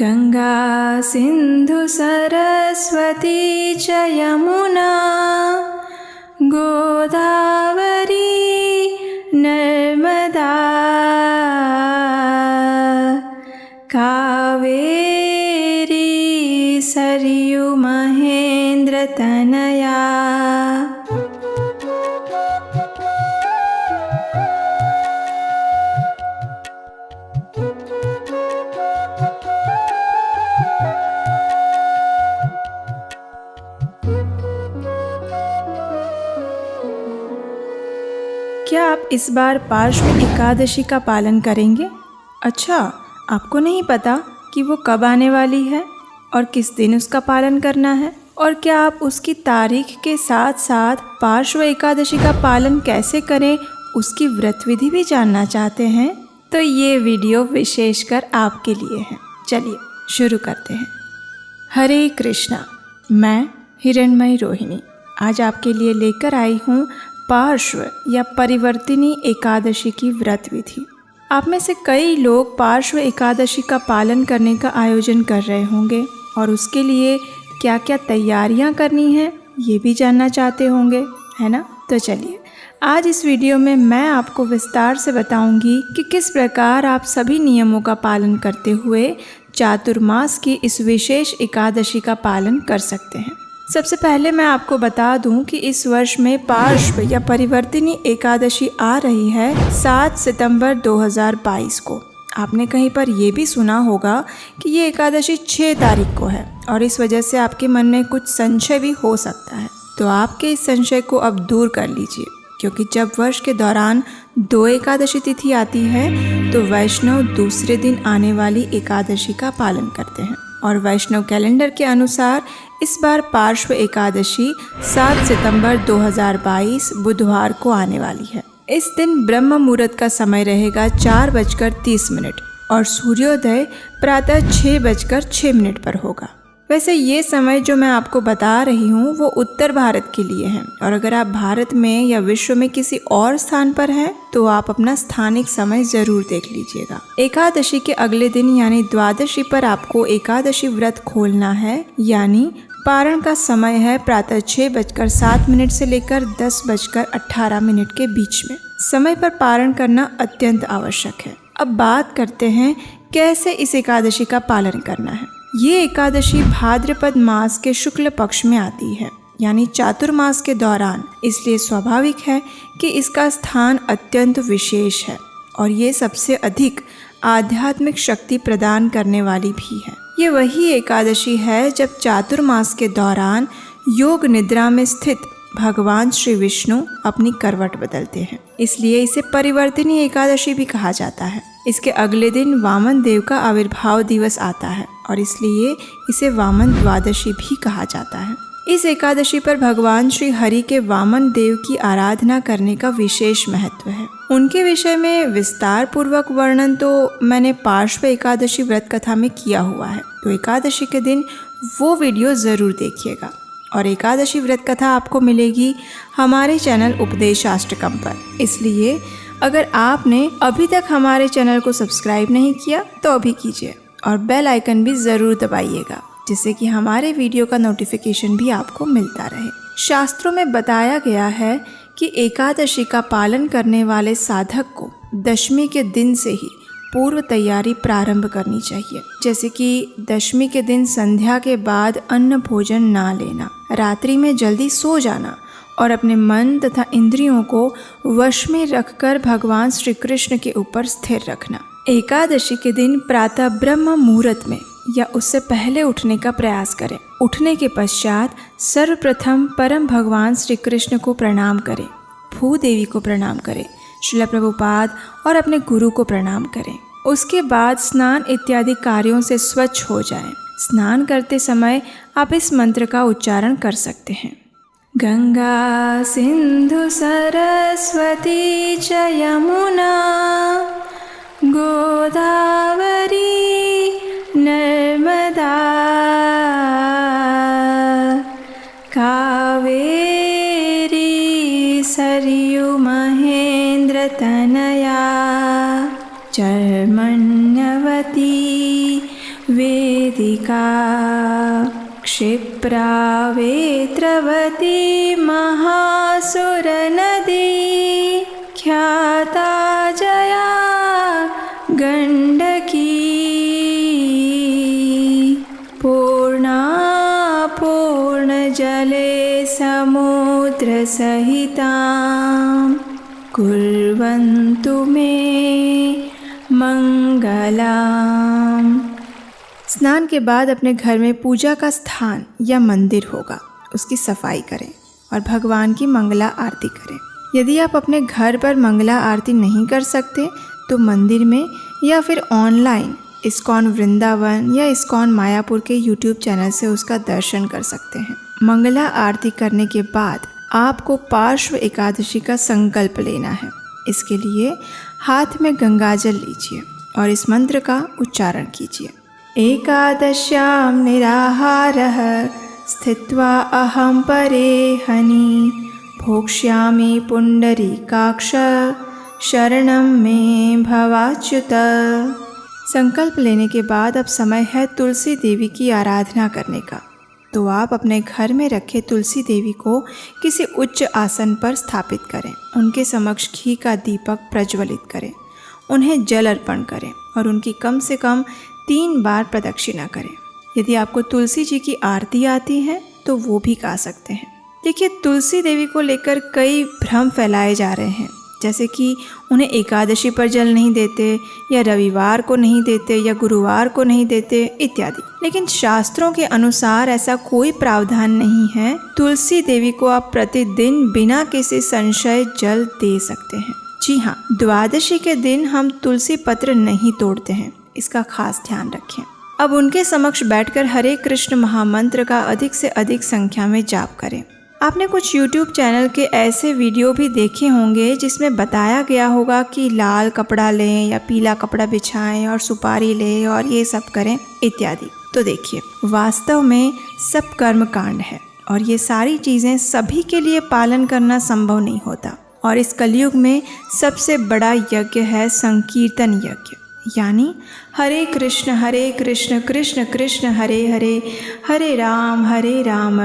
गंगा सिंधु सरस्वती च यमुना गोदावरी नर्मदा कावेरी सरयू महेंद्र तनया। क्या आप इस बार पार्श्व एकादशी का पालन करेंगे? अच्छा, आपको नहीं पता कि वो कब आने वाली है और किस दिन उसका पालन करना है? और क्या आप उसकी तारीख के साथ साथ पार्श्व एकादशी का पालन कैसे करें उसकी व्रत विधि भी जानना चाहते हैं? तो ये वीडियो विशेषकर आपके लिए है। चलिए शुरू करते हैं। हरे कृष्णा, मैं हिरणमयी रोहिणी आज आपके लिए लेकर आई हूँ पार्श्व या परिवर्तिनी एकादशी की व्रत विधि। आप में से कई लोग पार्श्व एकादशी का पालन करने का आयोजन कर रहे होंगे और उसके लिए क्या क्या तैयारियां करनी है ये भी जानना चाहते होंगे, है ना? तो चलिए आज इस वीडियो में मैं आपको विस्तार से बताऊंगी कि किस प्रकार आप सभी नियमों का पालन करते हुए चातुर्मास की इस विशेष एकादशी का पालन कर सकते हैं। सबसे पहले मैं आपको बता दूं कि इस वर्ष में पार्श्व या परिवर्तिनी एकादशी आ रही है 7 सितंबर 2022 को। आपने कहीं पर यह भी सुना होगा कि ये एकादशी 6 तारीख को है और इस वजह से आपके मन में कुछ संशय भी हो सकता है। तो आपके इस संशय को अब दूर कर लीजिए, क्योंकि जब वर्ष के दौरान 2 एकादशी तिथि आती है तो वैष्णव दूसरे दिन आने वाली एकादशी का पालन करते हैं और वैष्णव कैलेंडर के अनुसार इस बार पार्श्व एकादशी 7 सितंबर 2022 बुधवार को आने वाली है। इस दिन ब्रह्म मुहूर्त का समय रहेगा 4:30 और सूर्योदय प्रातः 6:06 पर होगा। वैसे ये समय जो मैं आपको बता रही हूँ वो उत्तर भारत के लिए है और अगर आप भारत में या विश्व में किसी और स्थान पर हैं तो आप अपना स्थानिक समय जरूर देख लीजिएगा। एकादशी के अगले दिन यानी द्वादशी पर आपको एकादशी व्रत खोलना है, यानी पारण का समय है प्रातः 6:07 से लेकर 10:18 के बीच में। समय पर पारण करना अत्यंत आवश्यक है। अब बात करते हैं कैसे इस एकादशी का पालन करना है। ये एकादशी भाद्रपद मास के शुक्ल पक्ष में आती है, यानी चातुर्मास के दौरान, इसलिए स्वाभाविक है कि इसका स्थान अत्यंत विशेष है और ये सबसे अधिक आध्यात्मिक शक्ति प्रदान करने वाली भी है। ये वही एकादशी है जब चातुर्मास के दौरान योग निद्रा में स्थित भगवान श्री विष्णु अपनी करवट बदलते हैं, इसलिए इसे परिवर्तिनी एकादशी भी कहा जाता है। इसके अगले दिन वामन देव का आविर्भाव दिवस आता है और इसलिए इसे वामन द्वादशी भी कहा जाता है। इस एकादशी पर भगवान श्री हरि के वामन देव की आराधना करने का विशेष महत्व है। उनके विषय में विस्तार पूर्वक वर्णन तो मैंने पार्श्व एकादशी व्रत कथा में किया हुआ है, तो एकादशी के दिन वो वीडियो ज़रूर देखिएगा। और एकादशी व्रत कथा आपको मिलेगी हमारे चैनल उपदेशाष्टकम पर, इसलिए अगर आपने अभी तक हमारे चैनल को सब्सक्राइब नहीं किया तो अभी कीजिए और बेल आइकन भी ज़रूर दबाइएगा, जिससे कि हमारे वीडियो का नोटिफिकेशन भी आपको मिलता रहे। शास्त्रों में बताया गया है कि एकादशी का पालन करने वाले साधक को दशमी के दिन से ही पूर्व तैयारी प्रारंभ करनी चाहिए, जैसे कि दशमी के दिन संध्या के बाद अन्न भोजन ना लेना, रात्रि में जल्दी सो जाना और अपने मन तथा इंद्रियों को वश में रखकर भगवान श्री कृष्ण के ऊपर स्थिर रखना। एकादशी के दिन प्रातः ब्रह्म मुहूर्त में या उससे पहले उठने का प्रयास करें। उठने के पश्चात सर्वप्रथम परम भगवान श्री कृष्ण को प्रणाम करें, भूदेवी को प्रणाम करें, श्रील प्रभुपाद और अपने गुरु को प्रणाम करें। उसके बाद स्नान इत्यादि कार्यों से स्वच्छ हो जाएं। स्नान करते समय आप इस मंत्र का उच्चारण कर सकते हैं। गंगा सिंधु सरस्वती च यमुना गोदावरी नर्मदा कावेरी सरयू महेंद्र तनया चर्मण्यवती वे क्षिप्रा वेत्रवती महासुरनदी ख्याता जया गण्डकी पूर्णा पूर्णजले समुद्रसहितां कुर्वन्तु मे मंगलम। स्नान के बाद अपने घर में पूजा का स्थान या मंदिर होगा, उसकी सफाई करें और भगवान की मंगला आरती करें। यदि आप अपने घर पर मंगला आरती नहीं कर सकते तो मंदिर में या फिर ऑनलाइन इस्कॉन वृंदावन या इस्कॉन मायापुर के YouTube चैनल से उसका दर्शन कर सकते हैं। मंगला आरती करने के बाद आपको पार्श्व एकादशी का संकल्प लेना है। इसके लिए हाथ में गंगाजल लीजिए और इस मंत्र का उच्चारण कीजिए। एकादश्यां निराहारः स्थित्वा अहं परेहनि भोक्ष्यामि पुंडरीकाक्ष शरणं मे भवाच्युत। संकल्प लेने के बाद अब समय है तुलसी देवी की आराधना करने का। तो आप अपने घर में रखे तुलसी देवी को किसी उच्च आसन पर स्थापित करें, उनके समक्ष घी का दीपक प्रज्वलित करें, उन्हें जल अर्पण करें और उनकी कम से कम 3 बार प्रदक्षिणा करें। यदि आपको तुलसी जी की आरती आती है तो वो भी गा सकते हैं। देखिए, तुलसी देवी को लेकर कई भ्रम फैलाए जा रहे हैं, जैसे कि उन्हें एकादशी पर जल नहीं देते या रविवार को नहीं देते या गुरुवार को नहीं देते इत्यादि। लेकिन शास्त्रों के अनुसार ऐसा कोई प्रावधान नहीं है। तुलसी देवी को आप प्रतिदिन बिना किसी संशय जल दे सकते हैं। जी हाँ, द्वादशी के दिन हम तुलसी पत्र नहीं तोड़ते हैं, इसका खास ध्यान रखें। अब उनके समक्ष बैठकर हरे कृष्ण महामंत्र का अधिक से अधिक संख्या में जाप करें। आपने कुछ YouTube चैनल के ऐसे वीडियो भी देखे होंगे जिसमें बताया गया होगा कि लाल कपड़ा लें या पीला कपड़ा बिछाएं और सुपारी लें और ये सब करें इत्यादि। तो देखिए, वास्तव में सब कर्म कांड है और ये सारी चीज़ें सभी के लिए पालन करना संभव नहीं होता। और इस कलयुग में सबसे बड़ा यज्ञ है संकीर्तन यज्ञ, यानी हरे कृष्ण कृष्ण कृष्ण हरे हरे, हरे राम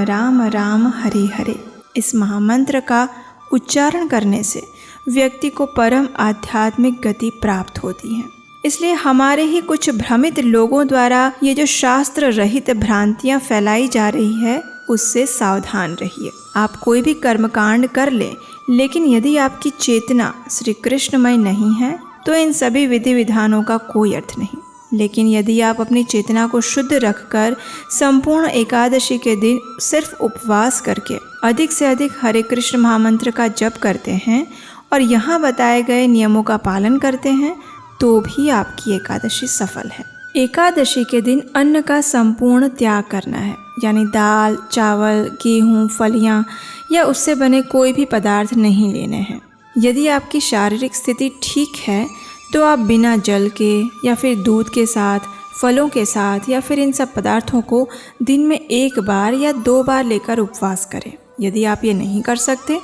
राम राम हरे हरे। इस महामंत्र का उच्चारण करने से व्यक्ति को परम आध्यात्मिक गति प्राप्त होती है। इसलिए हमारे ही कुछ भ्रमित लोगों द्वारा ये जो शास्त्र रहित भ्रांतियाँ फैलाई जा रही है, उससे सावधान रहिए। आप कोई भी कर्मकांड कर लें, लेकिन यदि आपकी चेतना श्री कृष्णमय नहीं है तो इन सभी विधि विधानों का कोई अर्थ नहीं। लेकिन यदि आप अपनी चेतना को शुद्ध रखकर संपूर्ण एकादशी के दिन सिर्फ उपवास करके अधिक से अधिक हरे कृष्ण महामंत्र का जप करते हैं और यहाँ बताए गए नियमों का पालन करते हैं, तो भी आपकी एकादशी सफल है। एकादशी के दिन अन्न का संपूर्ण त्याग करना है, यानी दाल, चावल, गेहूँ, फलियाँ या उससे बने कोई भी पदार्थ नहीं लेने हैं। यदि आपकी शारीरिक स्थिति ठीक है तो आप बिना जल के या फिर दूध के साथ, फलों के साथ या फिर इन सब पदार्थों को दिन में 1 बार या 2 बार लेकर उपवास करें। यदि आप ये नहीं कर सकते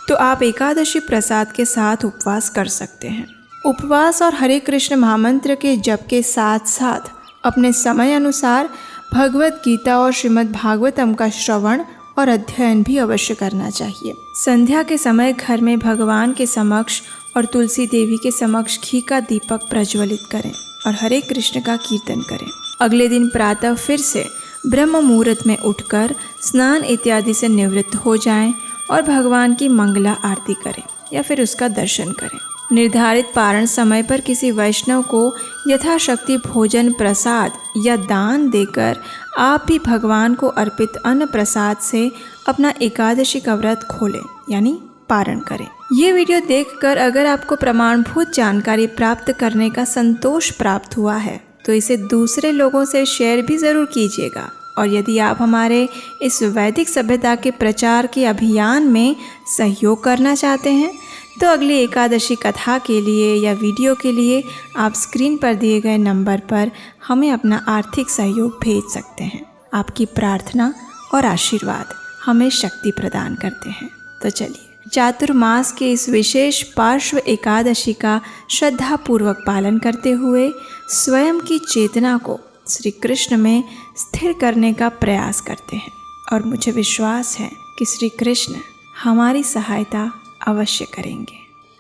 तो आप एकादशी प्रसाद के साथ उपवास कर सकते हैं। उपवास और हरे कृष्ण महामंत्र के जप के साथ साथ अपने समय अनुसार भगवत गीता और श्रीमद् भागवतम का श्रवण और अध्ययन भी अवश्य करना चाहिए। संध्या के समय घर में भगवान के समक्ष और तुलसी देवी के समक्ष घी का दीपक प्रज्वलित करें और हरे कृष्ण का कीर्तन करें। अगले दिन प्रातः फिर से ब्रह्म मुहूर्त में उठकर स्नान इत्यादि से निवृत्त हो जाएं और भगवान की मंगला आरती करें या फिर उसका दर्शन करें। निर्धारित पारण समय पर किसी वैष्णव को यथाशक्ति भोजन, प्रसाद या दान देकर आप भी भगवान को अर्पित अन्न प्रसाद से अपना एकादशी का व्रत खोलें, यानी पारण करें। ये वीडियो देखकर अगर आपको प्रमाणभूत जानकारी प्राप्त करने का संतोष प्राप्त हुआ है तो इसे दूसरे लोगों से शेयर भी ज़रूर कीजिएगा। और यदि आप हमारे इस वैदिक सभ्यता के प्रचार के अभियान में सहयोग करना चाहते हैं तो अगली एकादशी कथा के लिए या वीडियो के लिए आप स्क्रीन पर दिए गए नंबर पर हमें अपना आर्थिक सहयोग भेज सकते हैं। आपकी प्रार्थना और आशीर्वाद हमें शक्ति प्रदान करते हैं। तो चलिए, चातुर्मास के इस विशेष पार्श्व एकादशी का श्रद्धापूर्वक पालन करते हुए स्वयं की चेतना को श्री कृष्ण में स्थिर करने का प्रयास करते हैं और मुझे विश्वास है कि श्री कृष्ण हमारी सहायता अवश्य करेंगे।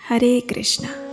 हरे कृष्णा।